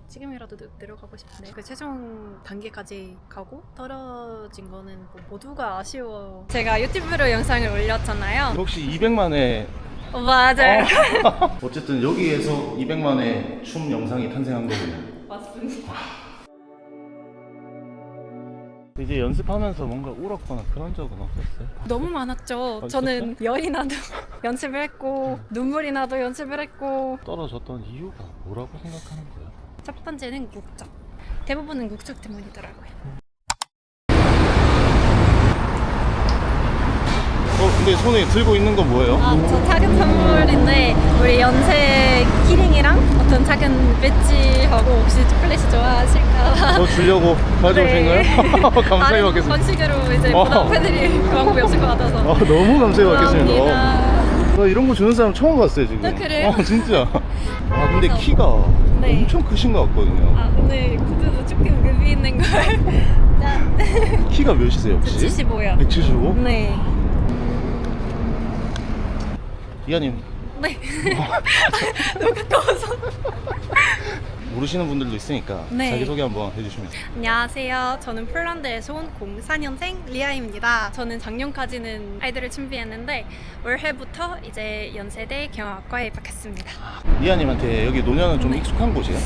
지금이라도 내려가고 싶은데 그 최종 단계까지 가고 떨어진 거는 뭐 모두가 아쉬워. 제가 유튜브로 영상을 올렸잖아요. 혹시 200만에 맞아요. 어쨌든 여기에서 200만의 춤 영상이 탄생한 거군요. 맞습니다. 이제 연습하면서 뭔가 울었거나 그런 적은 없었어요? 너무 많았죠. 아, 저는 열이 나도 연습을 했고 눈물이 나도 연습을 했고. 떨어졌던 이유가 뭐라고 생각하는 거예요? 첫 번째는 국적. 대부분은 국적 때문이더라고요. 근데 손에 들고 있는 건 뭐예요? 저 작은 선물인데 우리 연세 키링이랑 어떤 작은 배지하고 혹시 초콜릿이 좋아하실까? 주려고 가져오신 네. 거예요? 감사히 받겠습니다. 번식으로 이제 보답해드릴 방법이 없을 것 같아서. 너무 감사히 받겠습니다. 감사합니다. 이런 거 주는 사람 처음 봤어요 지금. 그래요? 진짜. 근데 그래서- 키가 네. 엄청 크신 것 같거든요. 오늘 구두도 조금 급이 있는 걸. 키가 몇이세요 혹시? 175요. 175? 네. 이하님 네. 너무 가까워서. 모르시는 분들도 있으니까 네. 자기소개 한번 해주시면. 안녕하세요. 저는 폴란드에서 온 04년생 리아입니다. 저는 작년까지는 아이들을 준비했는데 올해부터 이제 연세대 경영학과에 입학했습니다. 이하님한테 여기 노년은 좀 네. 익숙한 곳이에요?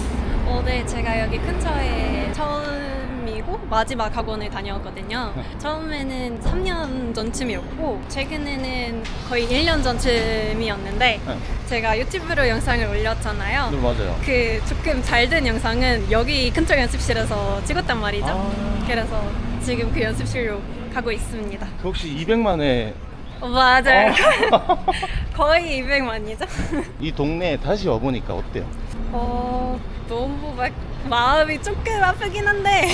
네, 제가 여기 근처에 처음이고 마지막 학원을 다녔거든요. 처음에는 3년 전쯤이었고 최근에는 거의 1년 전쯤이었는데 네. 제가 유튜브로 영상을 올렸잖아요. 네, 맞아요. 그 조금 잘 된 영상은 여기 근처 연습실에서 찍었단 말이죠. 그래서 지금 그 연습실로 가고 있습니다. 혹시 200만에 맞아요. 거의 200만이죠. 이 동네에 다시 와보니까 어때요? 너무 막 마음이 조금 아프긴 한데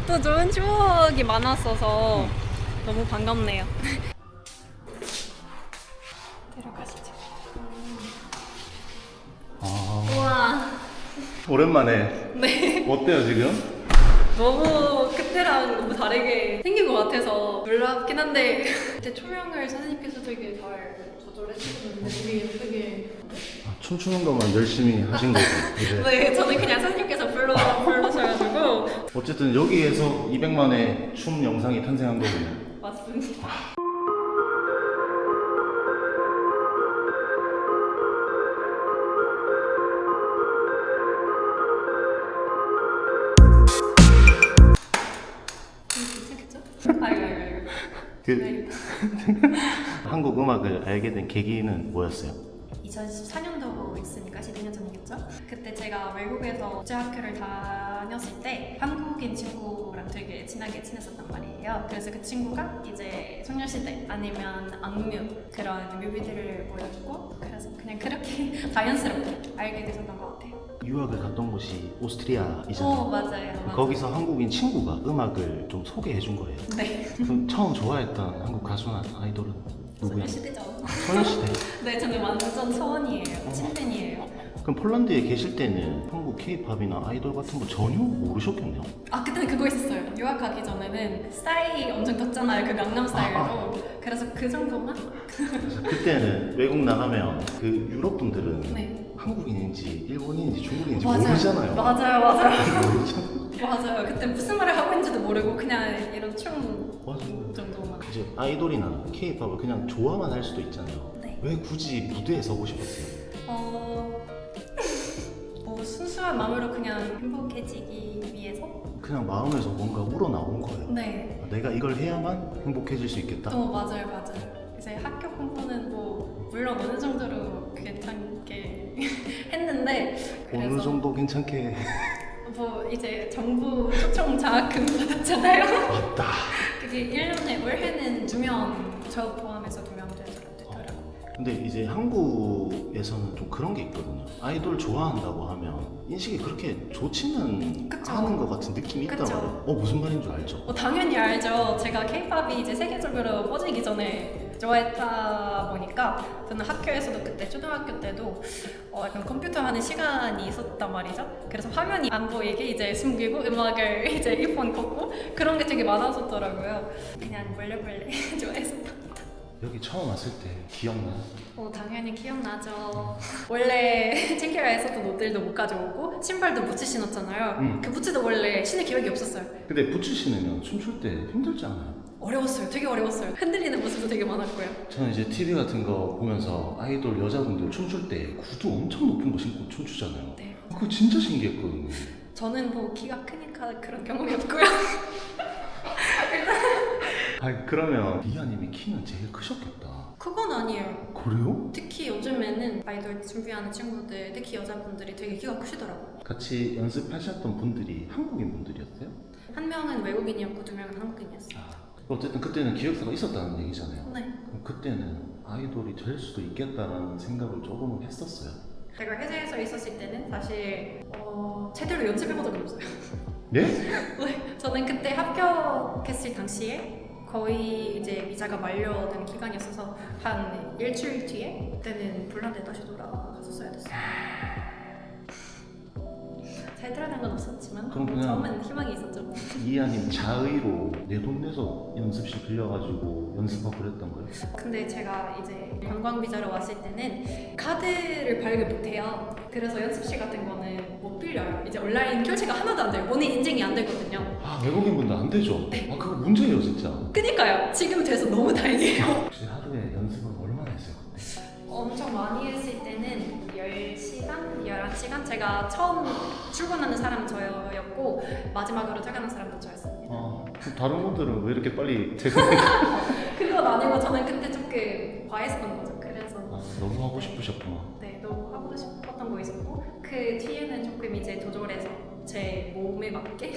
또 좋은 추억이 많았어서 너무 반갑네요. 들어가시죠. 우와. 오랜만에. 네. 어때요 지금? 너무 그때랑 너무 다르게 생긴 것 같아서 놀랍긴 한데 그때 초명을 선생님께서 되게 잘 조절해주셨는데 되게 예쁘게. 춤추는 것만 열심히 하신 거죠 이제. 네, 저는 그냥 선생님께서 불러주셔가지고. 어쨌든 여기에서 200만의 춤 영상이 탄생한 거군요. 맞습니다. 괜찮겠죠? 아이고. 그 한국 음악을 알게 된 계기는 뭐였어요? 2014년도 있으니까 12년 전이겠죠? 그때 제가 외국에서 국제학교를 다녔을 때 한국인 친구랑 되게 친하게 지냈었단 말이에요. 그래서 그 친구가 이제 소녀시대 아니면 악뮤 그런 뮤비들을 보여주고 그래서 그냥 그렇게 자연스럽게 알게 됐었던 것 같아요. 유학을 갔던 곳이 오스트리아이잖아요. 맞아요. 거기서 한국인 친구가 음악을 좀 소개해 준 거예요. 네. 그럼 처음 좋아했던 한국 가수나 아이돌은 누구예요? 소녀시대죠. 소녀시대. 네, 저는 완전 소원이에요. 찐팬이에요. 그럼 폴란드에 계실 때는 한국 K-팝이나 아이돌 같은 거 전혀 모르셨겠네요? 그때는 그거 있었어요. 유학 가기 전에는 스타일 엄청 떴잖아요. 그 강남 스타일로. 그래서 그 정도만? 그래서 그때는 외국 나가면 그 유럽 분들은 네. 한국인인지 일본인인지 중국인인지 모르잖아요. 맞아요. 모르죠? 맞아요. 그때 무슨 말을 하고 있는지도 모르고 그냥 이런 춤 맞아요. 정도만. 이제 아이돌이나 K-팝을 그냥 좋아만 할 수도 있잖아요. 네. 왜 굳이 무대에 서고 싶었어요? 뭐 순수한 마음으로 그냥 행복해지기 위해서? 그냥 마음에서 뭔가 우러나온 거예요. 네. 내가 이걸 해야만 행복해질 수 있겠다. 맞아요. 이제 학교 공부는 뭐 물론 어느 정도로 괜찮게 했는데 어느 그래서 정도 괜찮게. 뭐 이제 정부 초청 장학금 받았잖아요. 맞다. 그게 1년에 올해는 2명 저 포함해서 2명 되더라고요. 근데 이제 한국에서는 좀 그런 게 있거든요. 아이돌 좋아한다고 하면 인식이 그렇게 좋지는 그쵸. 않은 것 같은 느낌이 있단 그쵸. 말이에요. 무슨 말인 줄 알죠? 당연히 알죠. 제가 K-팝이 이제 세계적으로 퍼지기 전에 좋아했다 보니까 저는 학교에서도 그때 초등학교 때도 약간 컴퓨터 하는 시간이 있었단 말이죠. 그래서 화면이 안 보이게 이제 숨기고 음악을 이제 이폰 꽂고 그런 게 되게 많았었더라고요. 그냥 몰래 좋아했었답니다. 여기 처음 왔을 때 기억나? 당연히 기억나죠. 원래 챙겨야 했었던 옷들도 못 가져오고 신발도 부츠 신었잖아요. 그 부츠도 원래 신을 기억이 없었어요. 근데 부츠 신으면 춤출 때 힘들지 않아요? 어려웠어요. 되게 어려웠어요. 흔들리는 모습도 되게 많았고요. 저는 이제 TV 같은 거 보면서 아이돌 여자분들 춤출 때 구두 엄청 높은 거 신고 춤추잖아요. 네. 그거 진짜 신기했거든요. 저는 뭐 키가 크니까 그런 경험이 없고요. 아니 그러면 리아님이 키는 제일 크셨겠다. 그건 아니에요. 그래요? 특히 요즘에는 아이돌 준비하는 친구들, 특히 여자분들이 되게 키가 크시더라고요. 같이 연습하셨던 분들이 한국인 분들이었어요? 한 명은 외국인이었고 두 명은 한국인이었어요. 어쨌든 그때는 기획사가 있었다는 얘기잖아요. 네. 그럼 그때는 아이돌이 될 수도 있겠다라는 생각을 조금은 했었어요. 제가 회사에서 있었을 때는 사실 제대로 연습해본 적이 없어요. 네? 네, 저는 그때 합격했을 당시에 거의 이제 비자가 만료되는 기간이었어서 한 일주일 뒤에 그때는 폴란드에 다시 돌아갔었어야 됐어요. 잘 드러난 건 없었지만 그럼 그냥- 처음엔 희망이 있었죠. 이하님 자의로 내 돈 내서 연습실 빌려가지고 연습하고 그랬던 거예요? 근데 제가 이제 관광 비자로 왔을 때는 카드를 발급을 못해요. 그래서 연습실 같은 거는 못 빌려요. 이제 온라인 결제가 하나도 안 돼요. 본인 인증이 안 되거든요. 아 외국인분들 안 되죠? 아 그거 문제예요 진짜. 그니까요. 지금 돼서 너무 다행이에요. 혹시 하루에 연습을 얼마나 했어요 그때? 엄청 많이 했을 때는 10시간, 11시간? 제가 처음 출근하는 사람은 저였고 마지막으로 퇴근하는 사람도 저였습니다. 아 그럼 다른 분들은 왜 이렇게 빨리 퇴근해? 그건 아니고 저는 그때 조금 과했었던 거죠. 그래서 아, 너무 하고 싶으셨구나. 네, 너무 하고 싶었던 거 있었고 그 뒤에는 조금 이제 조절해서 제 몸에 맞게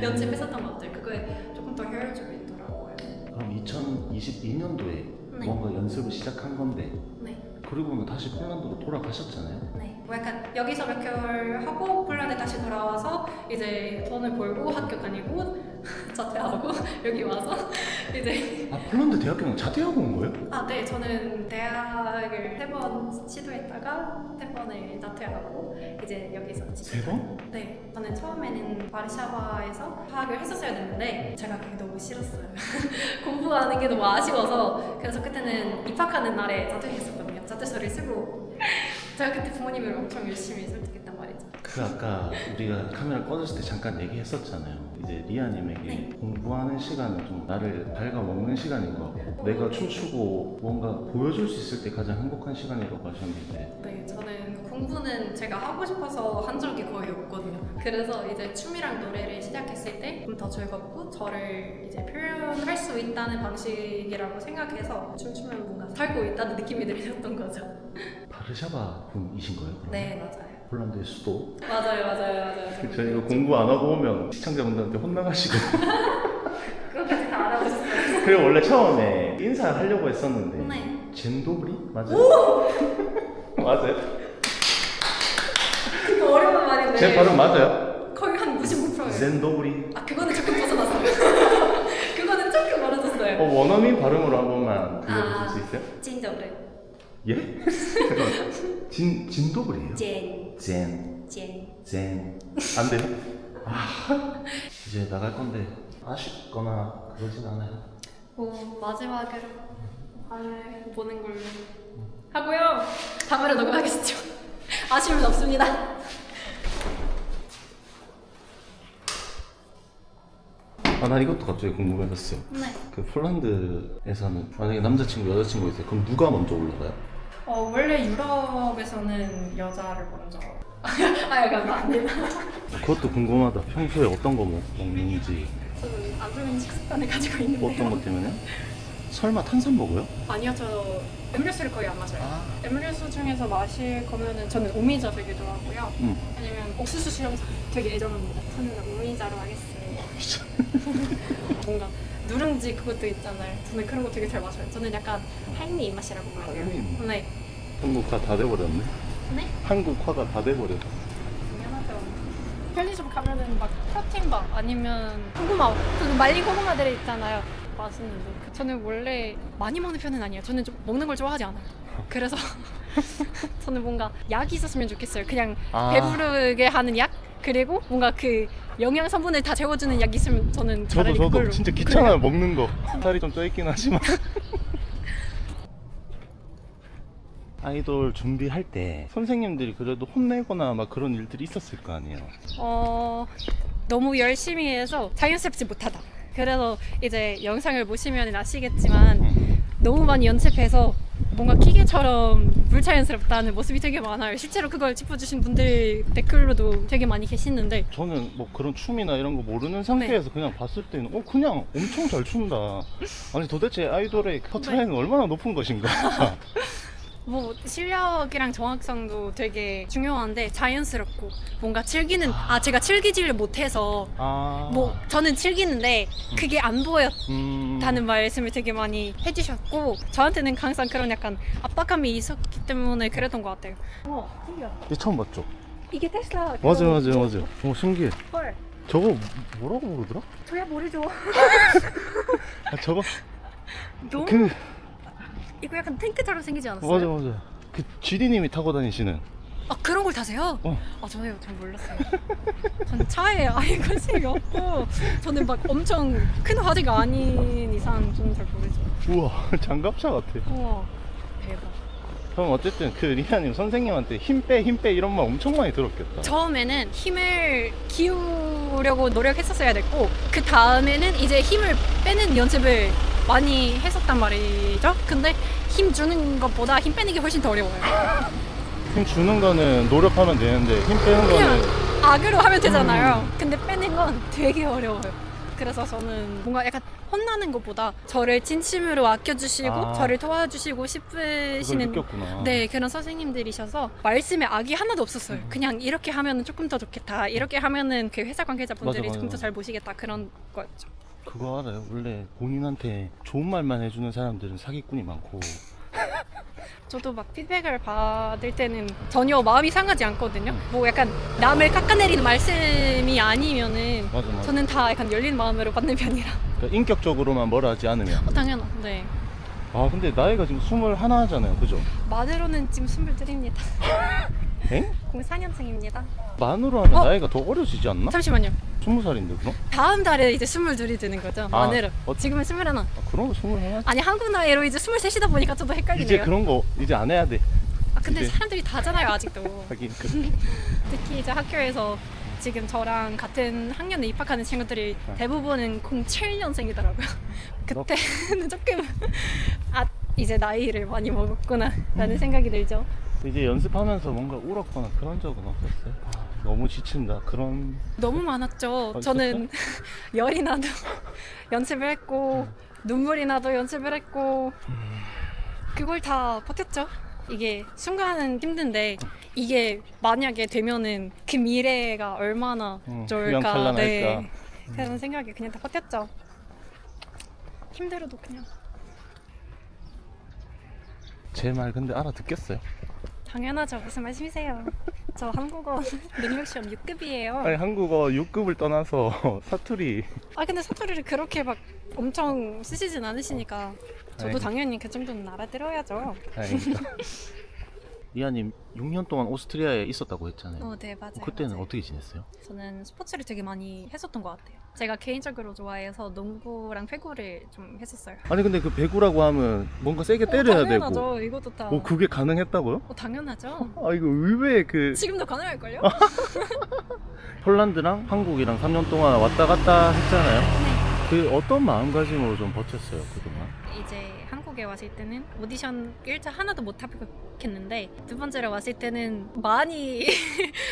연습했었던 것들 그거에 조금 더 효율적이더라고요. 그럼 2022년도에 네. 뭔가 연습을 시작한 건데 네. 그리고는 다시 폴란드로 돌아가셨잖아요. 네, 뭐 약간 여기서 몇 개월 하고 폴란드 다시 돌아와서 이제 돈을 벌고 학교 다니고 자퇴하고 여기 와서 이제 아 폴란드 대학교는 자퇴하고 온 거예요? 네, 저는 대학을 3번 시도했다가 3번을 자퇴하고 이제 여기서 세 번? 네, 저는 처음에는 바르샤바에서 파악을 했었어야 됐는데 제가 그게 너무 싫었어요. 공부하는 게 너무 아쉬워서 그래서 그때는 입학하는 날에 자퇴했었거든요. 자퇴서를 쓰고 제가 그때 부모님을 엄청 열심히 설득했단 말이죠. 그 아까 우리가 카메라 꺼졌을 때 잠깐 얘기했었잖아요. 이제 리아님에게 네. 공부하는 시간은 좀 나를 갉아먹는 시간인 것 같고 내가 춤추고 뭔가 보여줄 수 있을 때 가장 행복한 시간이라고 하셨는데 네, 저는 공부는 제가 하고 싶어서 한 적이 거의 없거든요. 그래서 이제 춤이랑 노래를 시작했을 때 좀 더 즐겁고 저를 이제 표현할 수 있다는 방식이라고 생각해서 춤추면 뭔가 살고 있다는 느낌이 들었던 거죠. 바르샤바 분이신 거예요? 그럼? 네, 맞아요. 폴란드의 수도? 맞아요. 저희가 공부 안 하고 오면 시청자분들한테 혼나가시고 그것까지 다 알아보셨어요. 그리고 원래 처음에 인사하려고 했었는데 네. 젠도브리? 맞아요? 맞아요? 그거 어려운 말인데. 제 발음 맞아요? 거의 한 99%예요. 젠도브리? 그거는 조금 벗어났어요. 그거는 조금 멀어졌어요. 원어민 발음으로 한 번만 들려주실 수 있어요? 찐더블. 예? 잠깐만. 진도블이에요? 젠. 젠. 안 돼요? 이제 나갈 건데 아쉽거나 그러진 않아요. 마지막으로 밤을 보는 걸로 하고요. 다음으로 녹음하겠죠. 아쉬움은 없습니다. 나 이것도 갑자기 궁금해졌어요. 네. 그 폴란드에서는 만약에 남자친구, 여자친구 있어요. 그럼 누가 먼저 올라가요? 원래 유럽에서는 여자를 먼저. 약간 안 되나? 그것도 궁금하다. 평소에 어떤 거 먹는지. 저는 안 좋은 식습관을 가지고 있는데요. 어떤 것 때문에? 설마 탄산 먹어요? 아니요, 저 음료수를 거의 안 마셔요. 아. 음료수 중에서 마실 거면은 저는 오미자 되게 좋아하고요. 아니면 옥수수 수염차 되게 애정합니다. 저는 오미자로 하겠습니다. 뭔가 누룽지 그것도 있잖아요. 저는 그런 거 되게 잘 마셔요. 저는 약간 할미 입맛이라고 봐요. 할미? 네. 한국화 다 돼버렸네. 네? 한국화가 다 돼버렸어. 당연하죠. 편의점 가면은 막 프로틴바 아니면 고구마, 그 말린 고구마들 있잖아요. 맛있는데 저는 원래 많이 먹는 편은 아니에요. 저는 좀 먹는 걸 좋아하지 않아요. 그래서 저는 뭔가 약이 있었으면 좋겠어요. 그냥 배부르게 하는 약? 그리고 뭔가 그 영양 성분을 다 재워주는 약이 있으면 저는 차라리 그걸로. 진짜 귀찮아요 먹는 거. 살이 좀 쪄있긴 하지만. 아이돌 준비할 때 선생님들이 그래도 혼내거나 막 그런 일들이 있었을 거 아니에요? 너무 열심히 해서 자연스럽지 못하다. 그래서 이제 영상을 보시면 아시겠지만 너무 많이 연습해서 뭔가 기계처럼 불자연스럽다는 모습이 되게 많아요. 실제로 그걸 짚어주신 분들 댓글로도 되게 많이 계시는데 저는 뭐 그런 춤이나 이런 거 모르는 상태에서 그냥 봤을 때는 그냥 엄청 잘 춘다. 아니 도대체 아이돌의 커트라인은 얼마나 높은 것인가? 뭐 실력이랑 정확성도 되게 중요한데 자연스럽고 뭔가 즐기는 제가 즐기지를 못해서 뭐 저는 즐기는데 그게 안 보였다는 말씀을 되게 많이 해주셨고 저한테는 항상 그런 약간 압박감이 있었기 때문에 그랬던 것 같아요. 신기하다. 이게 처음 봤죠? 이게 테슬라. 맞아. 신기해. 헐. 저거 뭐라고 부르더라? 저야 모르죠. 저거 너무 이거 약간 탱크처럼 생기지 않았어요? 맞아. 그 GD님이 타고 다니시는. 그런 걸 타세요? 어. 저는 몰랐어요. 저는 차에 아예 관심이 없고 저는 막 엄청 큰 화제가 아닌 이상 저는 잘 모르죠. 우와, 장갑차 같아. 우와, 대박. 그럼 어쨌든 그 리아님 선생님한테 힘 빼 이런 말 엄청 많이 들었겠다. 처음에는 힘을 키우려고 노력했었어야 됐고 그 다음에는 이제 힘을 빼는 연습을 많이 했었단 말이죠. 근데 힘 주는 것보다 힘 빼는 게 훨씬 더 어려워요. 힘 주는 거는 노력하면 되는데 힘 빼는 그냥 거는 악으로 하면 되잖아요. 근데 빼는 건 되게 어려워요. 그래서 저는 뭔가 약간 혼나는 것보다 저를 진심으로 아껴주시고 저를 도와주시고 그걸 싶으시는 느꼈구나. 네, 그런 선생님들이셔서 말씀에 악이 하나도 없었어요. 그냥 이렇게 하면 조금 더 좋겠다. 이렇게 하면은 그 회사 관계자분들이 맞아. 조금 더 잘 보시겠다. 그런 거였죠. 그거 알아요? 원래 본인한테 좋은 말만 해주는 사람들은 사기꾼이 많고. 저도 막 피드백을 받을 때는 전혀 마음이 상하지 않거든요. 뭐 약간 남을 깎아내리는 말씀이 아니면은 맞아. 저는 다 약간 열린 마음으로 받는 편이라. 그러니까 인격적으로만 뭐라 하지 않으면. 당연하. 네. 근데 나이가 지금 21 하잖아요, 그죠? 만으로는 지금 22입니다. 엥? 04년생입니다. 만으로 하면 나이가 더 어려지지 않나? 잠시만요. 20살인데 그럼? 다음 달에 이제 22이 되는 거죠. 만으로. 어찌- 지금은 21. 그런 거 21. 아니 한국 나이로 이제 23이다 보니까 저도 헷갈리네요. 이제 그런 거 이제 안 해야 돼. 근데 이제- 사람들이 다잖아요 아직도. 하긴 특히 이제 학교에서 지금 저랑 같은 학년에 입학하는 친구들이 대부분은 07년생이더라고요. 그때는 조금 이제 나이를 많이 먹었구나 라는 생각이 들죠. 이제 연습하면서 뭔가 울었거나 그런 적은 없었어요? 너무 지친다 그런. 너무 많았죠. 있었어요? 저는 열이 나도 연습을 했고 눈물이 나도 연습을 했고 그걸 다 버텼죠. 이게 순간은 힘든데 이게 만약에 되면은 그 미래가 얼마나 좋을까. 휘황찬란할까. 네. 그런 생각에 그냥 다 버텼죠. 힘들어도 그냥. 제 말 근데 알아듣겠어요? 당연하죠. 무슨 말씀이세요? 저 한국어 능력 시험 6급이에요. 아니 한국어 6급을 떠나서 사투리. 근데 사투리를 그렇게 막 엄청 쓰시진 않으시니까 저도 아이고. 당연히 그 정도는 알아들어야죠. 다행이다. 리아님 6년 동안 오스트리아에 있었다고 했잖아요. 네, 맞아요. 그때는 맞아요. 어떻게 지냈어요? 저는 스포츠를 되게 많이 했었던 것 같아요. 제가 개인적으로 좋아해서 농구랑 배구를 좀 했었어요. 아니 근데 그 배구라고 하면 뭔가 세게 때려야 당연하죠. 되고. 이것도 다. 그게 가능했다고요? 당연하죠. 이거 의외의 그 지금도 가능할걸요? 폴란드랑 한국이랑 3년 동안 왔다 갔다 했잖아요. 네. 그 어떤 마음가짐으로 좀 버텼어요 그동안? 이제 한국에 왔을 때는 오디션 1차 하나도 못 합격했는데 두 번째로 왔을 때는 많이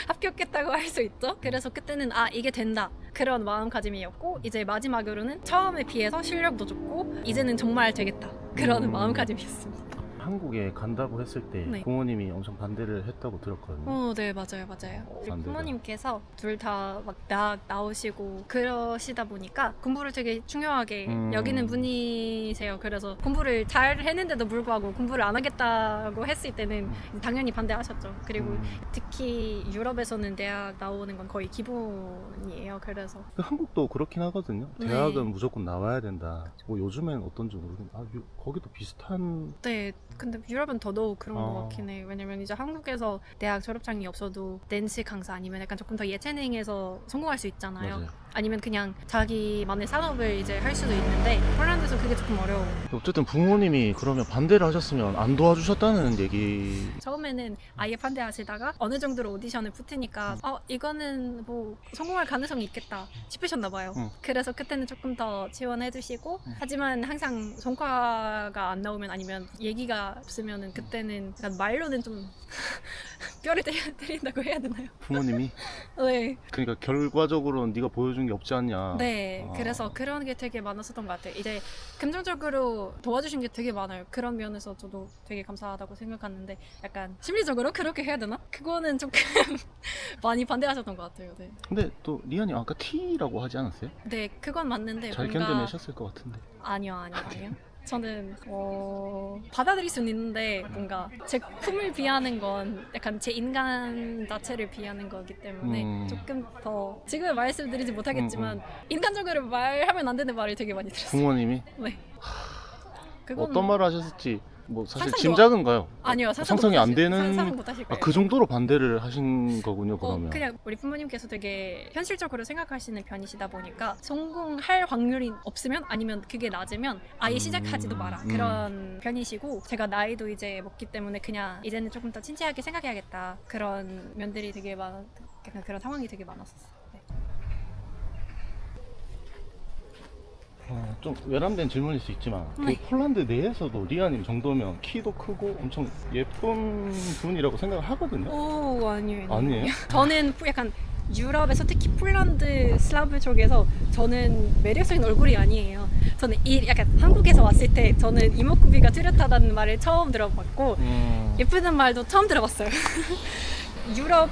합격했다고 할 수 있죠. 그래서 그때는 이게 된다 그런 마음가짐이었고 이제 마지막으로는 처음에 비해서 실력도 좋고 이제는 정말 되겠다 그런 마음가짐이었습니다. 한국에 간다고 했을 때 네. 부모님이 엄청 반대를 했다고 들었거든요. 네, 맞아요. 그리고 반대가. 부모님께서 둘 다 막 대학 나오시고 그러시다 보니까 공부를 되게 중요하게 여기는 분이세요. 그래서 공부를 잘 했는데도 불구하고 공부를 안 하겠다고 했을 때는 당연히 반대하셨죠. 그리고 특히 유럽에서는 대학 나오는 건 거의 기본이에요. 그래서 한국도 그렇긴 하거든요. 네. 대학은 무조건 나와야 된다. 뭐 요즘엔 어떤지 모르겠는데 거기도 비슷한. 네, 근데 유럽은 더더욱 그런 것 아. 같긴 해요. 왜냐면 이제 한국에서 대학 졸업장이 없어도 댄스 강사 아니면 약간 조금 더 예체능에서 성공할 수 있잖아요. 맞아요. 아니면 그냥 자기만의 산업을 이제 할 수도 있는데 폴란드에서 그게 조금 어려워. 어쨌든 부모님이 그러면 반대를 하셨으면 안 도와주셨다는 얘기. 처음에는 아예 반대하시다가 어느 정도로 오디션을 붙으니까 이거는 뭐 성공할 가능성이 있겠다 싶으셨나 봐요. 그래서 그때는 조금 더 지원해 주시고 하지만 항상 성과가 안 나오면 아니면 얘기가 없으면은 그때는 약간 말로는 좀 뼈를 때린다고 해야 되나요? 부모님이? 네. 그러니까 결과적으로는 네가 보여준 게 없지 않냐. 네, 그래서 그런 게 되게 많았었던 것 같아요. 이제 긍정적으로 도와주신 게 되게 많아요. 그런 면에서 저도 되게 감사하다고 생각하는데 약간 심리적으로 그렇게 해야 되나? 그거는 조금 많이 반대하셨던 것 같아요. 네, 근데 또 리안이 아까 T라고 하지 않았어요? 네 그건 맞는데 잘 뭔가 견뎌내셨을 것 같은데. 아니요. 저는 받아들일 수는 있는데 뭔가 제 품을 비하는 건 약간 제 인간 자체를 비하는 거기 때문에 조금 더 지금 말씀드리지 못하겠지만 인간적으로 말하면 안 되는 말을 되게 많이 들었어요. 부모님이? 네. 그건 어떤 말을 하셨을지 뭐 사실 상상도 짐작은가요? 아니요, 상상이 안 되는. 상상 못 하실 거예요. 그 정도로 반대를 하신 거군요, 그러면. 그냥 우리 부모님께서 되게 현실적으로 생각하시는 편이시다 보니까 성공할 확률이 없으면 아니면 그게 낮으면 아예 시작하지도 마라 그런 편이시고 제가 나이도 이제 먹기 때문에 그냥 이제는 조금 더 진지하게 생각해야겠다 그런 면들이 되게 약간 그런 상황이 되게 많았었어요. 네. 좀 외람된 질문일 수 있지만 네. 그 폴란드 내에서도 리아님 정도면 키도 크고 엄청 예쁜 분이라고 생각을 하거든요. 오 아니에요. 아니에요? 저는 약간 유럽에서 특히 폴란드 슬라브 쪽에서 저는 매력적인 얼굴이 아니에요. 저는 약간 한국에서 왔을 때 저는 이목구비가 뚜렷하다는 말을 처음 들어봤고 예쁘다는 말도 처음 들어봤어요. 유럽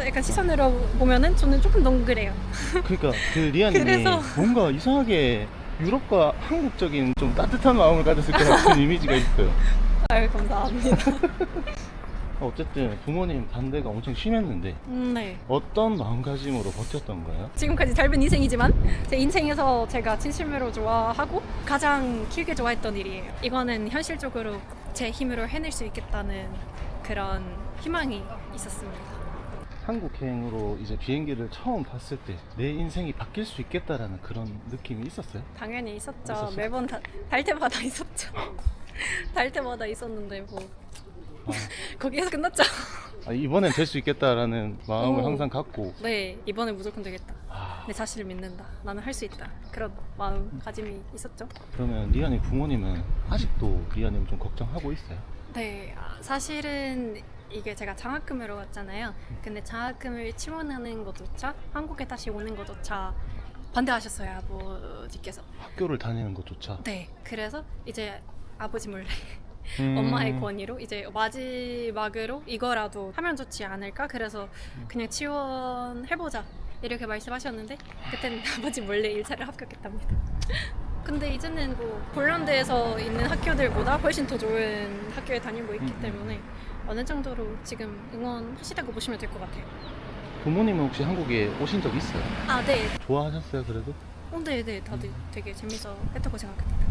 약간 시선으로 보면은 저는 조금 동그래요. 그러니까 그 리아님이 그래서- 뭔가 이상하게 유럽과 한국적인 좀 따뜻한 마음을 가졌을 것 같은 이미지가 있어요. 아유 감사합니다. 어쨌든 부모님 반대가 엄청 심했는데 네. 어떤 마음가짐으로 버텼던 거예요? 지금까지 짧은 인생이지만 제 인생에서 제가 진심으로 좋아하고 가장 길게 좋아했던 일이에요. 이거는 현실적으로 제 힘으로 해낼 수 있겠다는 그런 희망이 있었습니다. 한국행으로 이제 비행기를 처음 봤을 때 내 인생이 바뀔 수 있겠다라는 그런 느낌이 있었어요? 당연히 있었죠. 있었어요? 매번 달 때마다 있었죠. 달 때마다 있었는데 뭐 거기에서 끝났죠. 이번엔 될 수 있겠다라는 마음을 오. 항상 갖고. 네, 이번에 무조건 되겠다. 내 자신을 믿는다. 나는 할 수 있다. 그런 마음가짐이 있었죠. 그러면 리안이 부모님은 아직도 리안님을 좀 걱정하고 있어요? 네, 사실은 이게 제가 장학금으로 왔잖아요. 근데 장학금을 지원하는 것조차 한국에 다시 오는 것조차 반대하셨어요, 아버지께서. 학교를 다니는 것조차. 네, 그래서 이제 아버지 몰래 엄마의 권위로 이제 마지막으로 이거라도 하면 좋지 않을까? 그래서 그냥 지원해보자 이렇게 말씀하셨는데 그때는 아버지 몰래 1차를 합격했답니다. 근데 이제는 뭐 폴란드에서 있는 학교들보다 훨씬 더 좋은 학교에 다니고 있기 때문에 어느 정도로 지금 응원하시다고 보시면 될 것 같아요. 부모님은 혹시 한국에 오신 적 있어요? 아, 네. 좋아하셨어요, 그래도? 네, 다들 되게 재밌어 했다고 생각합니다.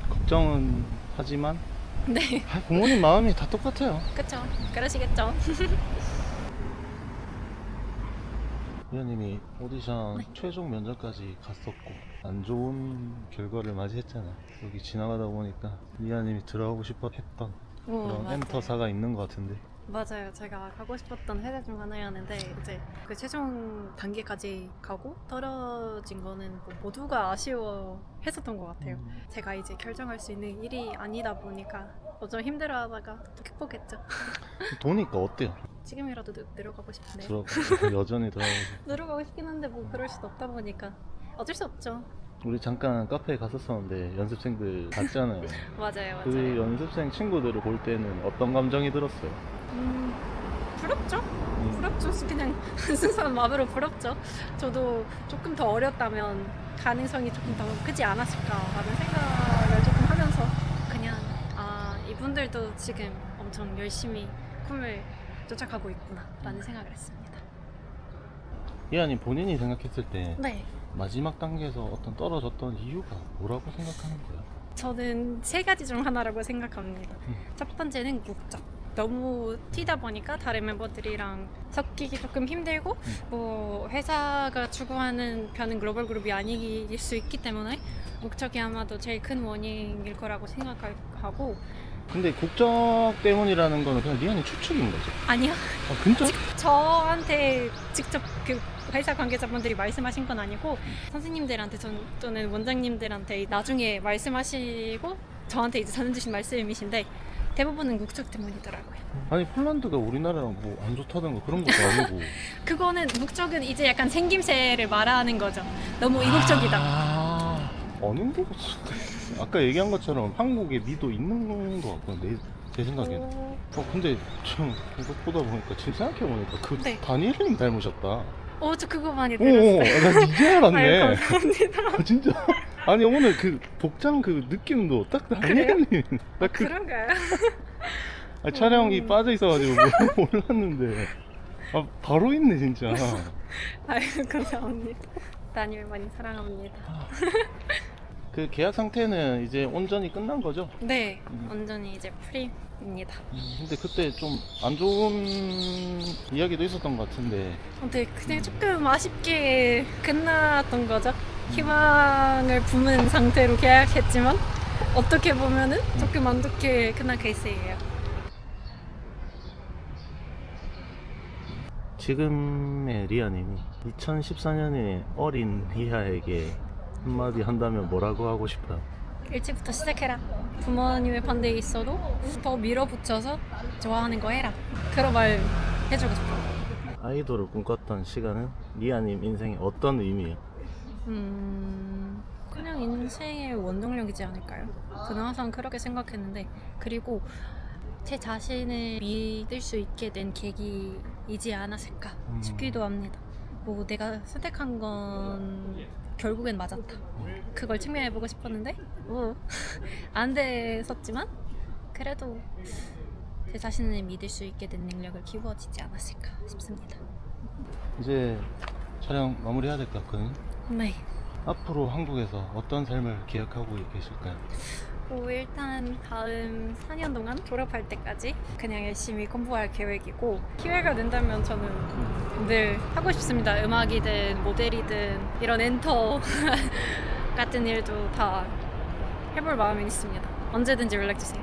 걱정은 하지만 네, 부모님 마음이 다 똑같아요. 그쵸. 그러시겠죠. 리안님이 오디션 최종 면접까지 갔었고 안 좋은 결과를 맞이했잖아. 여기 지나가다 보니까 리안님이 들어가고 싶어 했던 그런 맞아요. 엔터사가 있는 것 같은데. 맞아요. 제가 가고 싶었던 회사 중 하나였는데 이제 그 최종 단계까지 가고 떨어진 거는 뭐 모두가 아쉬워했었던 것 같아요. 제가 이제 결정할 수 있는 일이 아니다 보니까 좀 힘들어하다가 또 극복했죠. 도니까 어때요? 지금이라도 내려가고 싶은데 여전히 들어가고 싶어. 내려가고 싶긴 한데 뭐 그럴 수도 없다 보니까 어쩔 수 없죠. 우리 잠깐 카페에 갔었었는데 연습생들 봤잖아요. 맞아요. 그 연습생 친구들을 볼 때는 어떤 감정이 들었어요? 부럽죠? 부럽죠. 그냥 순수한 마음으로 부럽죠. 저도 조금 더 어렸다면 가능성이 조금 더 크지 않았을까라는 생각을 조금 하면서 그냥 이분들도 지금 엄청 열심히 꿈을 쫓아가고 있구나라는 생각을 했습니다. 이한이 본인이 생각했을 때 네. 마지막 단계에서 어떤 떨어졌던 이유가 뭐라고 생각하는 거예요? 저는 세 가지 중 하나라고 생각합니다. 첫 번째는 국적. 너무 튀다 보니까 다른 멤버들이랑 섞이기 조금 힘들고 뭐 회사가 추구하는 변은 글로벌 그룹이 아닐 수 있기 때문에 목적이 아마도 제일 큰 원인일 거라고 생각하고 근데 국적 때문이라는 거는 그냥 리안이 추측인 거죠? 아니요. 아 진짜? 저한테 직접 그 회사 관계자분들이 말씀하신 건 아니고 선생님들한테 또는 원장님들한테 나중에 말씀하시고 저한테 이제 전해주신 말씀이신데 대부분은 국적 때문이더라고요. 아니 폴란드가 우리나라랑 뭐 안 좋다든가 그런 것도 아니고. 그거는 목적은 이제 약간 생김새를 말하는 거죠. 너무 이국적이다. 아닌데? 아까 얘기한 것처럼 한국에 미도 있는 것 같거든 제 생각에는. 근데 좀 이거 보다 보니까 지금 생각해보니까 그 네. 다니엘님 닮으셨다. 저 그거 많이 오, 들었어요. 나 이제 알았네. 아유, 감사합니다. 아, 진짜? 아니 오늘 그 복장 그 느낌도 딱 다니엘님. 나 그 그런가요? 촬영이 빠져 있어가지고 몰랐는데. 아 바로 있네 진짜. 아유, 감사합니다. 다니엘 많이 사랑합니다. 그 계약 상태는 이제 온전히 끝난 거죠? 네, 완전히 이제 프리입니다. 근데 그때 좀 안 좋은 이야기도 있었던 것 같은데. 근데 그냥 조금 아쉽게 끝났던 거죠. 희망을 품은 상태로 계약했지만 어떻게 보면은 조금 안 좋게 끝난 케이스예요. 지금의 리아님이 2014년에 어린 리아에게 한마디 한다면 뭐라고 하고 싶어요? 일찍부터 시작해라. 부모님의 반대에 있어도 더 밀어붙여서 좋아하는 거 해라. 그런 말 해주고 싶어요. 아이돌을 꿈꿨던 시간은 리아님 인생에 어떤 의미예요? 그냥 인생의 원동력이지 않을까요? 저는 항상 그렇게 생각했는데, 그리고 제 자신을 믿을 수 있게 된 계기이지 않았을까 싶기도 합니다. 뭐 내가 선택한 건 결국엔 맞았다. 그걸 증명해보고 싶었는데 안 됐었지만 그래도 제 자신을 믿을 수 있게 된 능력을 키워지지 않았을까 싶습니다. 이제 촬영 마무리해야 될 것 같거든요. 네. 앞으로 한국에서 어떤 삶을 기약하고 계실까요? 일단 다음 4년 동안 졸업할 때까지 그냥 열심히 공부할 계획이고, 기회가 된다면 저는 늘 하고 싶습니다. 음악이든 모델이든 이런 엔터 같은 일도 다 해볼 마음이 있습니다. 언제든지 연락주세요.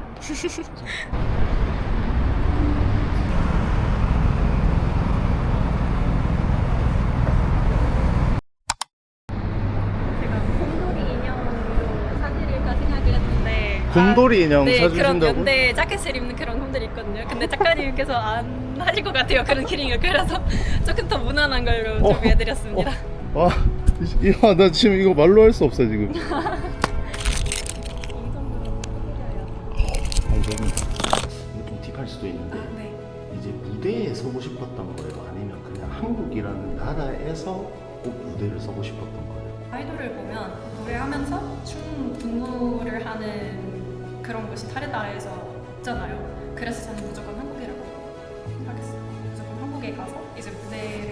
곰돌이 인형 네, 그런 사주신다고? 연대 자켓을 입는 그런 곰들이 있거든요. 근데 작가님께서 안 하실 것 같아요. 그런 키링을. 그래서 조금 더 무난한 걸로 준비해드렸습니다. 와, 야, 나 지금 이거 말로 할 수 없어 지금. 이 정도면 이거는 좀 팁할 수도 있는데 네. 이제 무대에 서고 싶었던 거예요? 아니면 그냥 한국이라는 나라에서 꼭 무대를 서고 싶었던 거예요? 아이돌을 보면 노래하면서 춤 분무를 하는 그런 곳이 다른 나라에서 없잖아요. 그래서 저는 무조건 한국이라고 생각했어요. 무조건 한국에 가서 이제 무대를